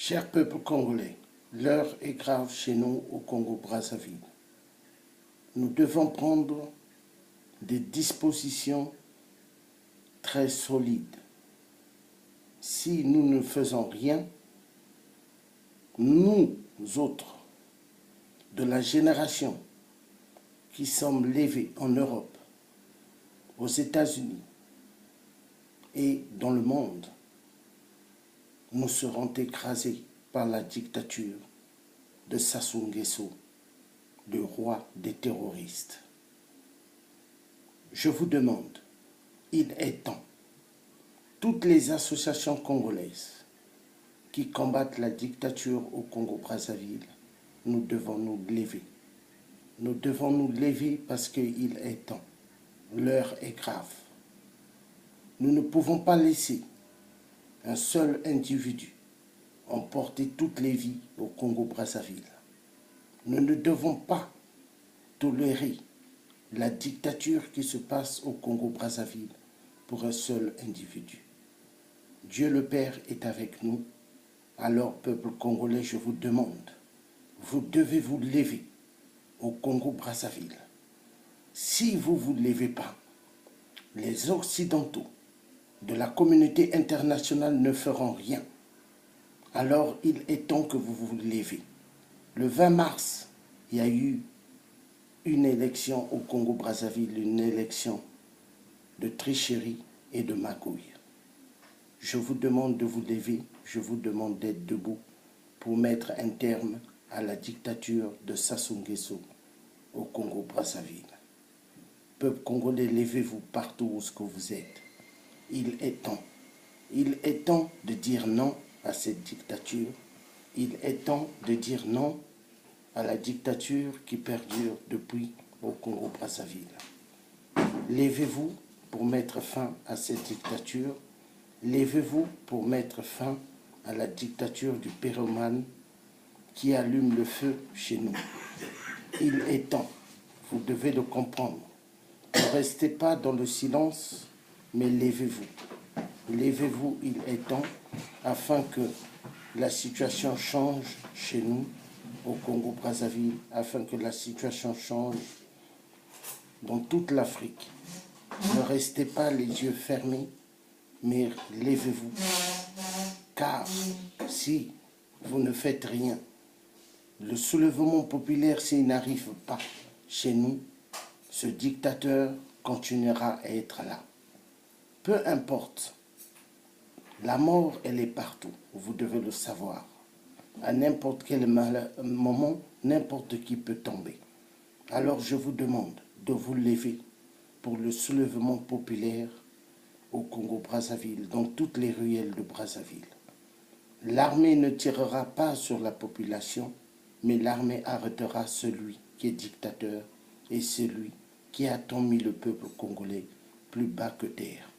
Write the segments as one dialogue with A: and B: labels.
A: Cher peuple congolais, l'heure est grave chez nous au Congo-Brazzaville. Nous devons prendre des dispositions très solides. Si nous ne faisons rien, nous autres, de la génération qui sommes levés en Europe, aux États-Unis et dans le monde, nous serons écrasés par la dictature de Sassou Nguesso, le roi des terroristes. Je vous demande, il est temps, toutes les associations congolaises qui combattent la dictature au Congo-Brazzaville, nous devons nous lever. Nous devons nous lever parce qu'il est temps. L'heure est grave. Nous ne pouvons pas laisser un seul individu emporter toutes les vies au Congo-Brazzaville. Nous ne devons pas tolérer la dictature qui se passe au Congo-Brazzaville pour un seul individu. Dieu le Père est avec nous. Alors, peuple congolais, je vous demande, vous devez vous lever au Congo-Brazzaville. Si vous ne vous levez pas, les Occidentaux de la communauté internationale ne feront rien. Alors, il est temps que vous vous levez. Le 20 mars, il y a eu une élection au Congo-Brazzaville, une élection de tricherie et de magouille. Je vous demande de vous lever, je vous demande d'être debout pour mettre un terme à la dictature de Sassou Nguesso au Congo-Brazzaville. Peuple congolais, levez-vous partout où vous êtes. Il est temps. Il est temps de dire non à cette dictature. Il est temps de dire non à la dictature qui perdure depuis au Congo-Brazzaville. Levez-vous pour mettre fin à cette dictature. Levez-vous pour mettre fin à la dictature du pyromane qui allume le feu chez nous. Il est temps, vous devez le comprendre. Ne restez pas dans le silence, mais levez-vous. Levez-vous, il est temps, afin que la situation change chez nous, au Congo-Brazzaville, afin que la situation change dans toute l'Afrique. Ne restez pas les yeux fermés, mais levez-vous. Car si vous ne faites rien, le soulèvement populaire, s'il n'arrive pas chez nous, ce dictateur continuera à être là. Peu importe, la mort, elle est partout, vous devez le savoir. À n'importe quel moment, n'importe qui peut tomber. Alors je vous demande de vous lever pour le soulèvement populaire au Congo-Brazzaville, dans toutes les ruelles de Brazzaville. L'armée ne tirera pas sur la population, mais l'armée arrêtera celui qui est dictateur et celui qui a tant mis le peuple congolais plus bas que terre.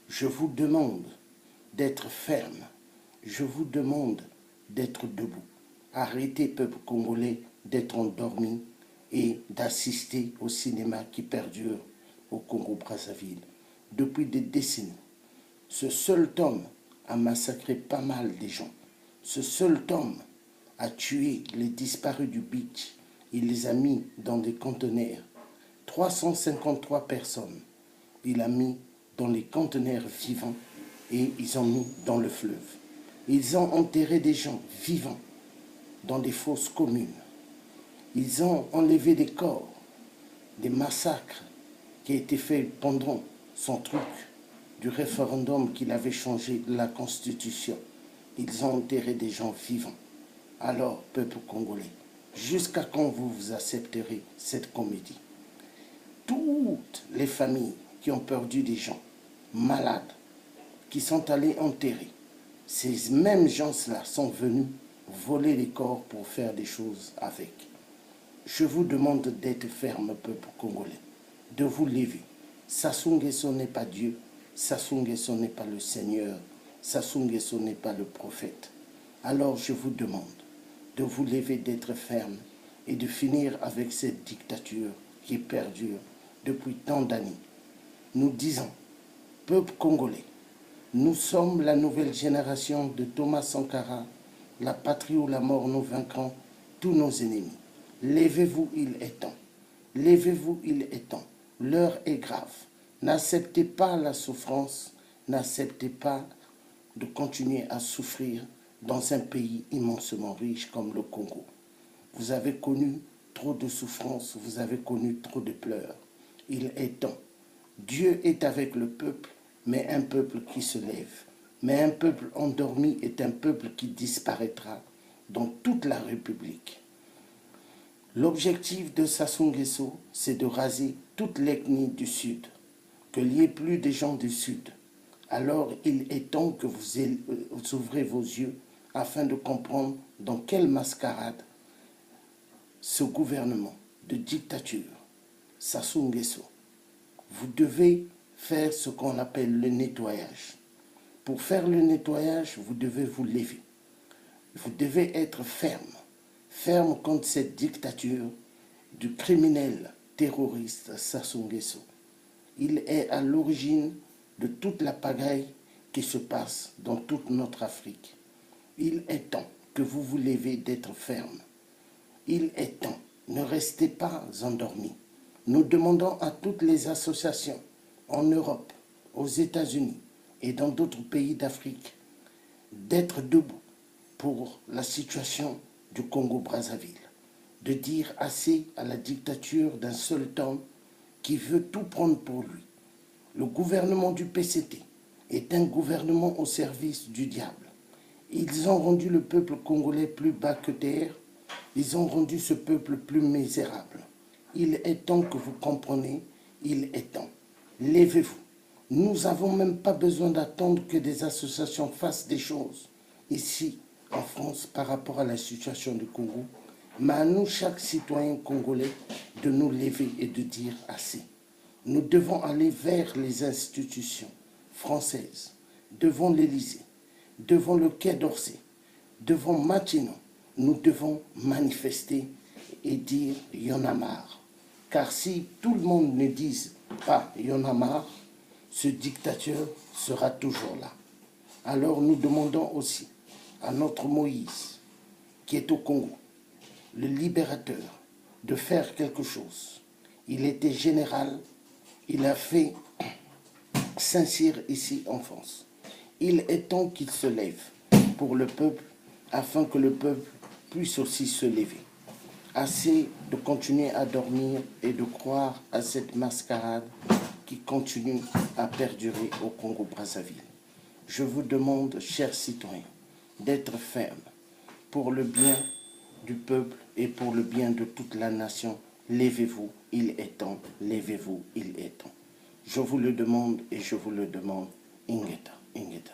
A: Je vous demande d'être ferme. Je vous demande d'être debout. Arrêtez, peuple congolais, d'être endormi et d'assister au cinéma qui perdure au Congo-Brazzaville. Depuis des décennies, ce seul homme a massacré pas mal de gens. Ce seul homme a tué les disparus du beach. Il les a mis dans des conteneurs. 353 personnes, il a mis dans les conteneurs vivants et ils ont mis dans le fleuve. Ils ont enterré des gens vivants dans des fosses communes. Ils ont enlevé des corps, des massacres qui ont été faits pendant son truc du référendum qu'il avait changé la Constitution. Ils ont enterré des gens vivants. Alors, peuple congolais, jusqu'à quand vous accepterez cette comédie? Toutes les familles qui ont perdu des gens malades, qui sont allés enterrer, ces mêmes gens-là sont venus voler les corps pour faire des choses avec. Je vous demande d'être ferme, peuple congolais, de vous lever. Sassou Nguesso n'est pas Dieu, Sassou Nguesso n'est pas le Seigneur, Sassou Nguesso n'est pas le prophète. Alors je vous demande de vous lever, d'être ferme et de finir avec cette dictature qui perdure depuis tant d'années. Nous disons, peuple congolais, nous sommes la nouvelle génération de Thomas Sankara, la patrie ou la mort, nous vaincrons tous nos ennemis. Levez-vous, il est temps. Levez-vous, il est temps. L'heure est grave. N'acceptez pas la souffrance, n'acceptez pas de continuer à souffrir dans un pays immensement riche comme le Congo. Vous avez connu trop de souffrances, vous avez connu trop de pleurs. Il est temps. Dieu est avec le peuple, mais un peuple qui se lève. Mais un peuple endormi est un peuple qui disparaîtra dans toute la République. L'objectif de Sassou Nguesso, c'est de raser toute l'ethnie du Sud, qu'il n'y ait plus de gens du Sud. Alors il est temps que vous ouvrez vos yeux afin de comprendre dans quelle mascarade ce gouvernement de dictature, Sassou Nguesso, vous devez faire ce qu'on appelle le nettoyage. Pour faire le nettoyage, vous devez vous lever. Vous devez être ferme, ferme contre cette dictature du criminel terroriste Sassou Nguesso. Il est à l'origine de toute la pagaille qui se passe dans toute notre Afrique. Il est temps que vous vous levez d'être ferme. Il est temps, ne restez pas endormis. Nous demandons à toutes les associations en Europe, aux États-Unis et dans d'autres pays d'Afrique d'être debout pour la situation du Congo-Brazzaville, de dire assez à la dictature d'un seul homme qui veut tout prendre pour lui. Le gouvernement du PCT est un gouvernement au service du diable. Ils ont rendu le peuple congolais plus bas que terre. Ils ont rendu ce peuple plus misérable. Il est temps que vous compreniez, il est temps. Levez-vous. Nous n'avons même pas besoin d'attendre que des associations fassent des choses ici en France par rapport à la situation du Congo, mais à nous, chaque citoyen congolais, de nous lever et de dire assez. Nous devons aller vers les institutions françaises, devant l'Élysée, devant le Quai d'Orsay, devant Matignon. Nous devons manifester et dire « il y en a marre ». Car si tout le monde ne dise pas « il y en a marre », ce dictateur sera toujours là. Alors nous demandons aussi à notre Moïse, qui est au Congo, le libérateur, de faire quelque chose. Il était général, il a fait Saint-Cyr ici en France. Il est temps qu'il se lève pour le peuple, afin que le peuple puisse aussi se lever. Assez de continuer à dormir et de croire à cette mascarade qui continue à perdurer au Congo-Brazzaville. Je vous demande, chers citoyens, d'être fermes pour le bien du peuple et pour le bien de toute la nation. Levez-vous, il est temps. Levez-vous, il est temps. Je vous le demande et je vous le demande. Ingeta, Ingeta.